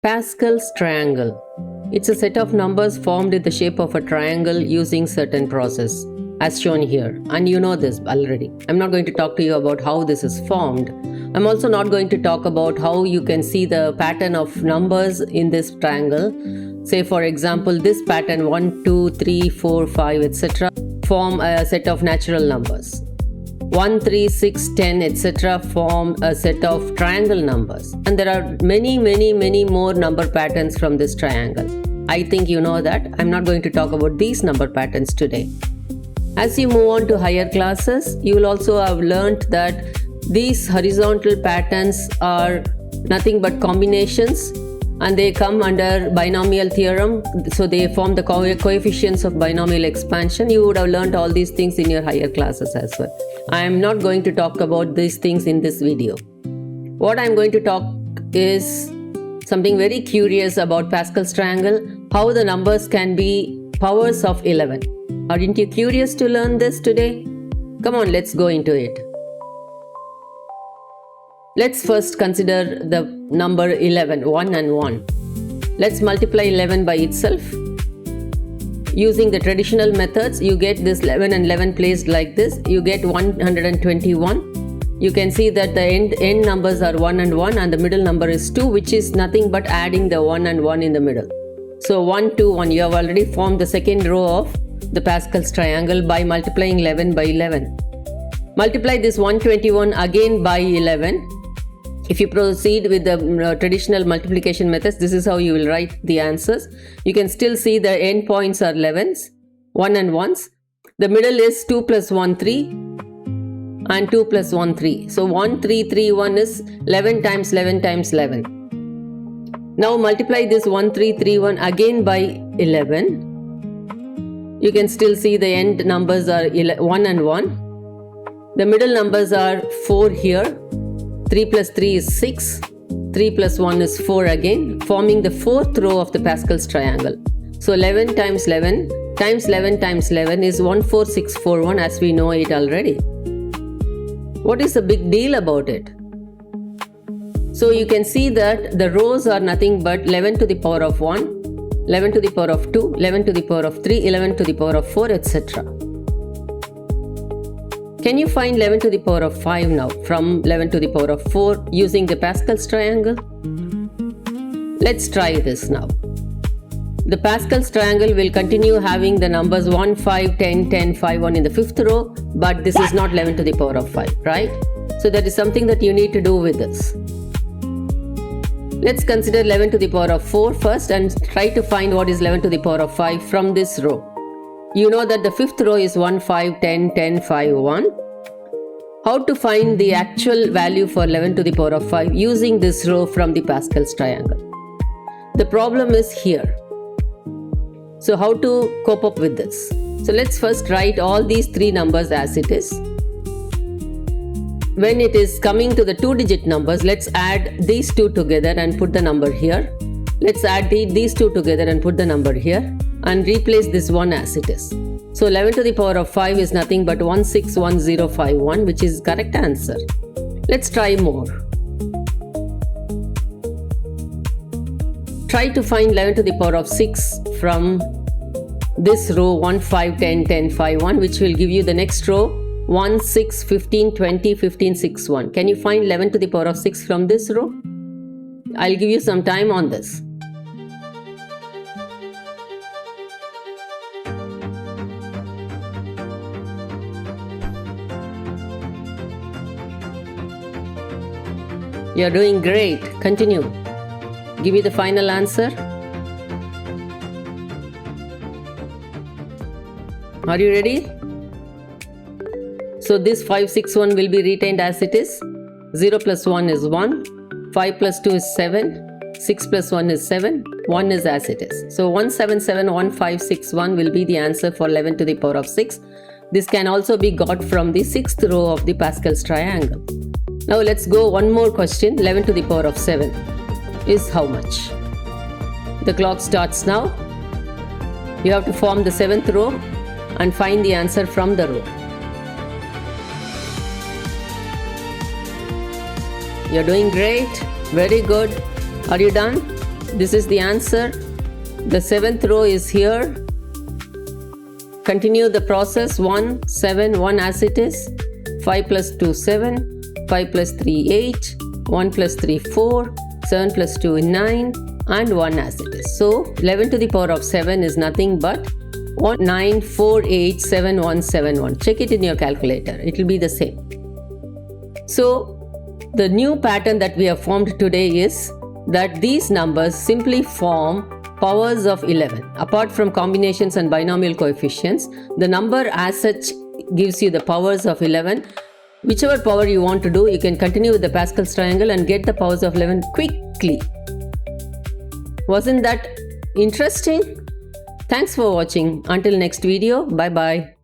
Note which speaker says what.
Speaker 1: Pascal's triangle. It's a set of numbers formed in the shape of a triangle using certain process, as shown here. And you know this already. I'm not going to talk to you about how this is formed. I'm also not going to talk about how you can see the pattern of numbers in this triangle. Say for example, this pattern 1, 2, 3, 4, 5, etc. form a set of natural numbers. 1, 3, 6, 10, etc. form a set of triangle numbers. And there are many more number patterns from this triangle. I think you know that. I'm not going to talk about these number patterns today. As you move on to higher classes, you will also have learnt that these horizontal patterns are nothing but combinations, and they come under binomial theorem, so they form the coefficients of binomial expansion. You would have learned all these things in your higher classes as well. I am not going to talk about these things in this video. What I am going to talk is something very curious about Pascal's triangle, how the numbers can be powers of 11. Aren't you curious to learn this today? Come on, let's go into it. Let's first consider the number 11, 1 and 1. Let's multiply 11 by itself. Using the traditional methods, you get this 11 and 11 placed like this. You get 121. You can see that the end numbers are 1 and 1 and the middle number is 2, which is nothing but adding the 1 and 1 in the middle. So 1, 2, 1. You have already formed the second row of the Pascal's triangle by multiplying 11 by 11. Multiply this 121 again by 11. If you proceed with the traditional multiplication methods, this is how you will write the answers. You can still see the end points are 11s, 1 and 1s. The middle is 2 plus 1, 3 and 2 plus 1, 3. So 1, 3, 3, 1 is 11 times 11 times 11. Now multiply this 1, 3, 3, 1 again by 11. You can still see the end numbers are 1 and 1. The middle numbers are 4 here. 3 plus 3 is 6, 3 plus 1 is 4 again, forming the fourth row of the Pascal's triangle. So 11 times 11 times 11 times 11 is 14641, as we know it already. What is the big deal about it? So you can see that the rows are nothing but 11 to the power of 1, 11 to the power of 2, 11 to the power of 3, 11 to the power of 4, etc. Can you find 11 to the power of 5 now from 11 to the power of 4 using the Pascal's triangle? Let's try this now. The Pascal's triangle will continue having the numbers 1, 5, 10, 10, 5, 1 in the fifth row, but this is not 11 to the power of 5, right? So there is something that you need to do with this. Let's consider 11 to the power of 4 first and try to find what is 11 to the power of 5 from this row. You know that the fifth row is 1, 5, 10, 10, 5, 1. How to find the actual value for 11 to the power of 5 using this row from the Pascal's triangle? The problem is here. So how to cope up with this? So let's first write all these three numbers as it is. When it is coming to the two-digit numbers, let's add these two together and put the number here. Let's add these two together and put the number here, and replace this one as it is. So 11 to the power of 5 is nothing but 161051, which is correct answer. Let's try more. Try to find 11 to the power of 6 from this row 1, 5, 10, 10, 5, 1, which will give you the next row 1, 6, 15, 20, 15, 6, 1. Can you find 11 to the power of 6 from this row? I'll give you some time on this. You're doing great. Continue. Give me the final answer. Are you ready? So this 5, 6, 1 will be retained as it is. 0 plus 1 is 1. 5 plus 2 is 7. 6 plus 1 is 7. 1 is as it is. So 1771561 will be the answer for 11 to the power of 6. This can also be got from the sixth row of the Pascal's triangle. Now let's go one more question. 11 to the power of 7 is how much? The clock starts now. You have to form the seventh row and find the answer from the row. You're doing great. Very good. Are you done? This is the answer. The 7th row is here. Continue the process. 1, 7, 1 as it is. 5 plus 2, 7. 5 plus 3, 8. 1 plus 3, 4. 7 plus 2, 9. And 1 as it is. So 11 to the power of 7 is nothing but 19487171. Check it in your calculator. It will be the same. So the new pattern that we have formed today is that these numbers simply form powers of 11. Apart from combinations and binomial coefficients, the number as such gives you the powers of 11. Whichever power you want to do, you can continue with the Pascal's triangle and get the powers of 11 quickly. Wasn't that interesting? Thanks for watching. Until next video, bye bye.